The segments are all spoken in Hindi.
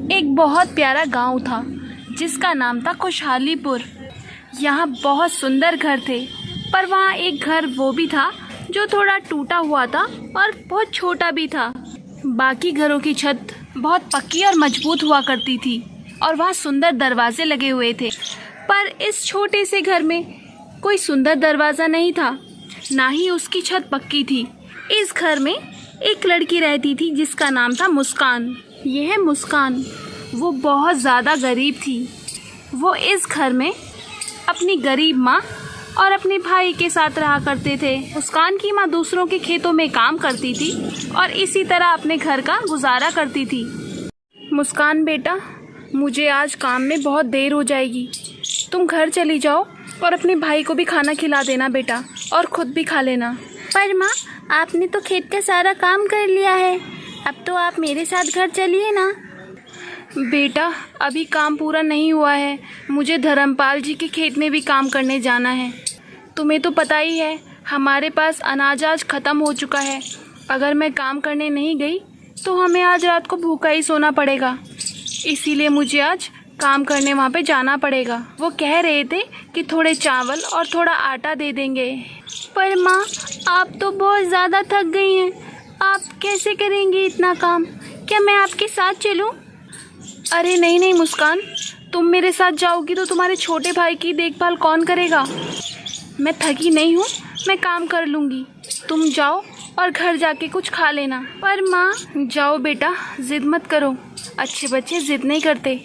एक बहुत प्यारा गांव था जिसका नाम था खुशहालीपुर। यहाँ बहुत सुंदर घर थे, पर वहाँ एक घर वो भी था जो थोड़ा टूटा हुआ था और बहुत छोटा भी था। बाकी घरों की छत बहुत पक्की और मजबूत हुआ करती थी और वहाँ सुंदर दरवाजे लगे हुए थे, पर इस छोटे से घर में कोई सुंदर दरवाज़ा नहीं था, ना ही उसकी छत पक्की थी। इस घर में एक लड़की रहती थी जिसका नाम था मुस्कान। यह मुस्कान वो बहुत ज़्यादा गरीब थी। वो इस घर में अपनी गरीब माँ और अपने भाई के साथ रहा करते थे। मुस्कान की माँ दूसरों के खेतों में काम करती थी और इसी तरह अपने घर का गुजारा करती थी। मुस्कान बेटा, मुझे आज काम में बहुत देर हो जाएगी, तुम घर चली जाओ और अपने भाई को भी खाना खिला देना बेटा, और खुद भी खा लेना। पर माँ, आपने तो खेत का सारा काम कर लिया है, अब तो आप मेरे साथ घर चलिए ना। बेटा, अभी काम पूरा नहीं हुआ है, मुझे धर्मपाल जी के खेत में भी काम करने जाना है। तुम्हें तो पता ही है हमारे पास अनाज आज ख़त्म हो चुका है। अगर मैं काम करने नहीं गई तो हमें आज रात को भूखा ही सोना पड़ेगा, इसीलिए मुझे आज काम करने वहाँ पे जाना पड़ेगा। वो कह रहे थे कि थोड़े चावल और थोड़ा आटा दे देंगे। पर माँ, आप तो बहुत ज़्यादा थक गई हैं, आप कैसे करेंगी इतना काम? क्या मैं आपके साथ चलूँ? अरे नहीं नहीं मुस्कान, तुम मेरे साथ जाओगी तो तुम्हारे छोटे भाई की देखभाल कौन करेगा? मैं थकी नहीं हूँ, मैं काम कर लूँगी। तुम जाओ और घर जाके कुछ खा लेना। पर माँ। जाओ बेटा, ज़िद मत करो, अच्छे बच्चे ज़िद नहीं करते।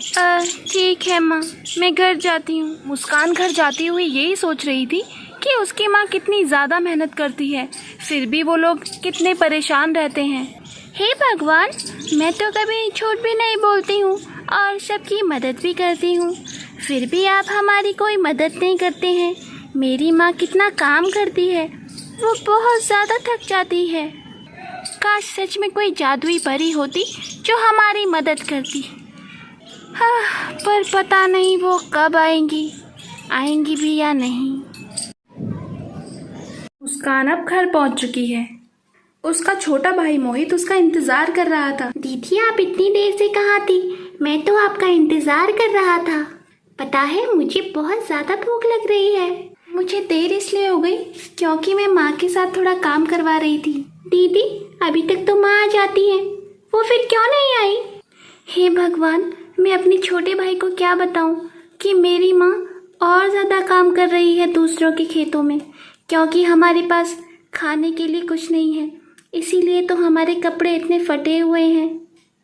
ठीक है माँ, मैं घर जाती हूँ। मुस्कान घर जाती हुई यही सोच रही थी कि उसकी माँ कितनी ज़्यादा मेहनत करती है, फिर भी वो लोग कितने परेशान रहते हैं। हे भगवान, मैं तो कभी झूठ भी नहीं बोलती हूँ और सबकी मदद भी करती हूँ, फिर भी आप हमारी कोई मदद नहीं करते हैं। मेरी माँ कितना काम करती है, वो बहुत ज़्यादा थक जाती है। काश सच में कोई जादुई परी होती जो हमारी मदद करती। हाँ, पर पता नहीं वो कब आएंगी भी या नहीं। मुस्कान अब घर पहुंच चुकी है। उसका छोटा भाई मोहित उसका इंतजार कर रहा था। दीदी, आप इतनी देर से कहाँ थी? मैं तो आपका इंतजार कर रहा था। पता है, मुझे बहुत ज़्यादा भूख लग रही है। मुझे देर इसलिए हो गई क्योंकि मैं माँ के साथ थोड़ा काम करवा रही थी। दीदी, अभी तक तो माँ आ जाती है, वो फिर क्यों नहीं आई? हे भगवान, मैं अपने छोटे भाई को क्या बताऊं कि मेरी माँ और ज़्यादा काम कर रही है दूसरों के खेतों में, क्योंकि हमारे पास खाने के लिए कुछ नहीं है, इसीलिए तो हमारे कपड़े इतने फटे हुए हैं।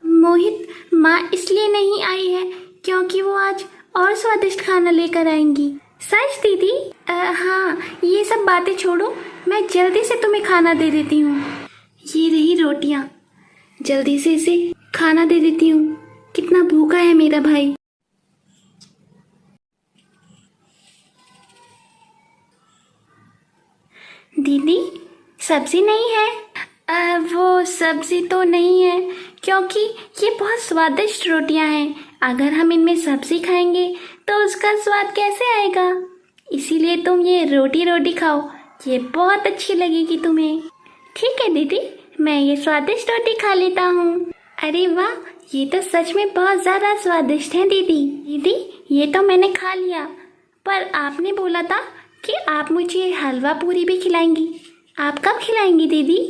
मोहित, माँ इसलिए नहीं आई है क्योंकि वो आज और स्वादिष्ट खाना लेकर आएंगी। सच दीदी? हाँ, ये सब बातें छोड़ो, मैं जल्दी से तुम्हें खाना दे देती हूँ। ये रही रोटियाँ, जल्दी से इसे खाना दे देती हूँ। कितना भूखा है मेरा भाई। दीदी, सब्जी नहीं है? वो सब्जी तो नहीं है क्योंकि ये बहुत स्वादिष्ट रोटियां हैं। अगर हम इनमें सब्जी खाएंगे तो उसका स्वाद कैसे आएगा? इसीलिए तुम ये रोटी खाओ, ये बहुत अच्छी लगेगी तुम्हें। ठीक है दीदी, मैं ये स्वादिष्ट रोटी खा लेता हूँ। अरे वाह, ये तो सच में बहुत ज़्यादा स्वादिष्ट है दीदी। दीदी, ये तो मैंने खा लिया, पर आपने बोला था कि आप मुझे हलवा पूरी भी खिलाएंगी। आप कब खिलाएंगी दीदी?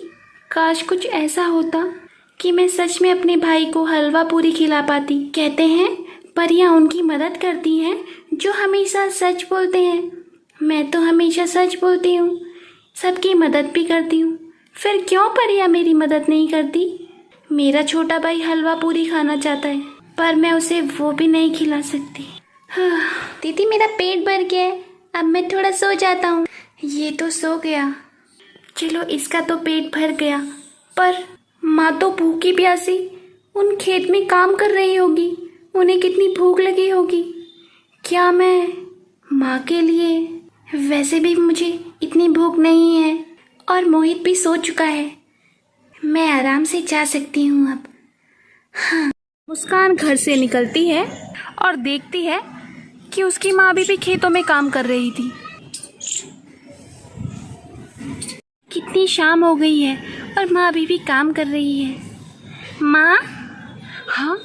काश कुछ ऐसा होता कि मैं सच में अपने भाई को हलवा पूरी खिला पाती। कहते हैं परियां उनकी मदद करती हैं जो हमेशा सच बोलते हैं। मैं तो हमेशा सच बोलती हूँ, सबकी मदद भी करती हूँ, फिर क्यों परियां मेरी मदद नहीं करती? मेरा छोटा भाई हलवा पूरी खाना चाहता है, पर मैं उसे वो भी नहीं खिला सकती। हाँ, दीदी मेरा पेट भर गया है, अब मैं थोड़ा सो जाता हूँ। ये तो सो गया, चलो इसका तो पेट भर गया, पर माँ तो भूखी प्यासी उन खेत में काम कर रही होगी, उन्हें कितनी भूख लगी होगी। क्या मैं माँ के लिए, वैसे भी मुझे इतनी भूख नहीं है और मोहित भी सो चुका है, मैं आराम से जा सकती हूँ अब। हाँ। मुस्कान घर से निकलती है और देखती है कि उसकी माँ अभी भी खेतों में काम कर रही थी। कितनी शाम हो गई है और माँ अभी भी काम कर रही है। माँ? हाँ,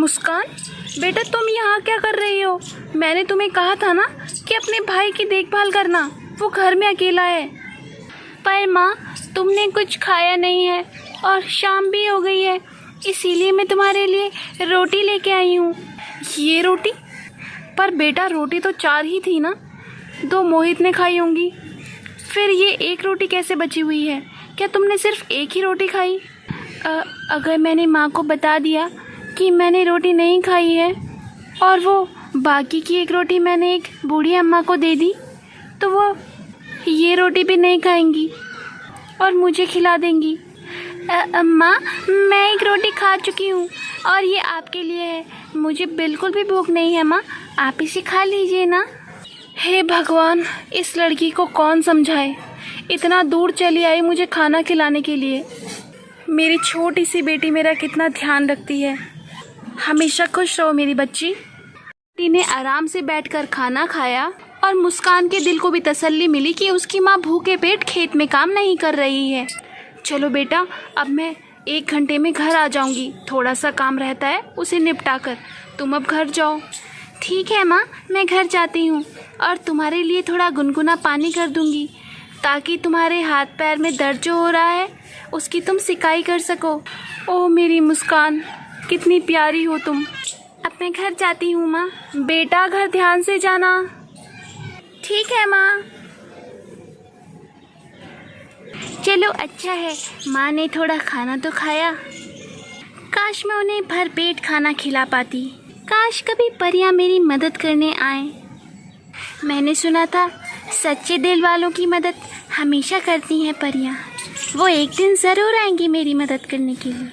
मुस्कान, बेटा तुम यहाँ क्या कर रही हो? मैंने तुम्हें कहा था ना कि अपने भाई की देखभाल करना, वो घर में अकेला है। पर माँ, तुमने कुछ खाया नहीं है और शाम भी हो गई है, इसीलिए मैं तुम्हारे लिए रोटी लेके आई हूँ। ये रोटी? पर बेटा रोटी तो 4 ही थी ना, 2 मोहित ने खाई होंगी, फिर ये 1 रोटी कैसे बची हुई है? क्या तुमने सिर्फ 1 ही रोटी खाई? अगर मैंने माँ को बता दिया कि मैंने रोटी नहीं खाई है और वो बाकी की 1 रोटी मैंने एक बूढ़ी अम्मा को दे दी, तो वो ये रोटी भी नहीं खाएंगी और मुझे खिला देंगी। अम्मा, मैं 1 रोटी खा चुकी हूँ और ये आपके लिए है। मुझे बिल्कुल भी भूख नहीं है माँ, आप इसे खा लीजिए ना। हे भगवान, इस लड़की को कौन समझाए, इतना दूर चली आई मुझे खाना खिलाने के लिए। मेरी छोटी सी बेटी मेरा कितना ध्यान रखती है। हमेशा खुश रहो मेरी बच्ची। बेटी ने आराम से बैठकर खाना खाया और मुस्कान के दिल को भी तसल्ली मिली कि उसकी माँ भूखे पेट खेत में काम नहीं कर रही है। चलो बेटा, अब मैं 1 घंटे में घर आ जाऊंगी, थोड़ा सा काम रहता है उसे निपटा कर। तुम अब घर जाओ। ठीक है माँ, मैं घर जाती हूँ और तुम्हारे लिए थोड़ा गुनगुना पानी कर दूँगी, ताकि तुम्हारे हाथ पैर में दर्द जो हो रहा है उसकी तुम सिकाई कर सको। ओह मेरी मुस्कान, कितनी प्यारी हो तुम। अब मैं घर जाती हूँ माँ। बेटा घर ध्यान से जाना। ठीक है माँ। चलो अच्छा है, माँ ने थोड़ा खाना तो खाया। काश मैं उन्हें भरपेट खाना खिला पाती। काश कभी परियां मेरी मदद करने आए। मैंने सुना था सच्चे दिल वालों की मदद हमेशा करती हैं परियां। वो एक दिन ज़रूर आएंगी मेरी मदद करने के लिए।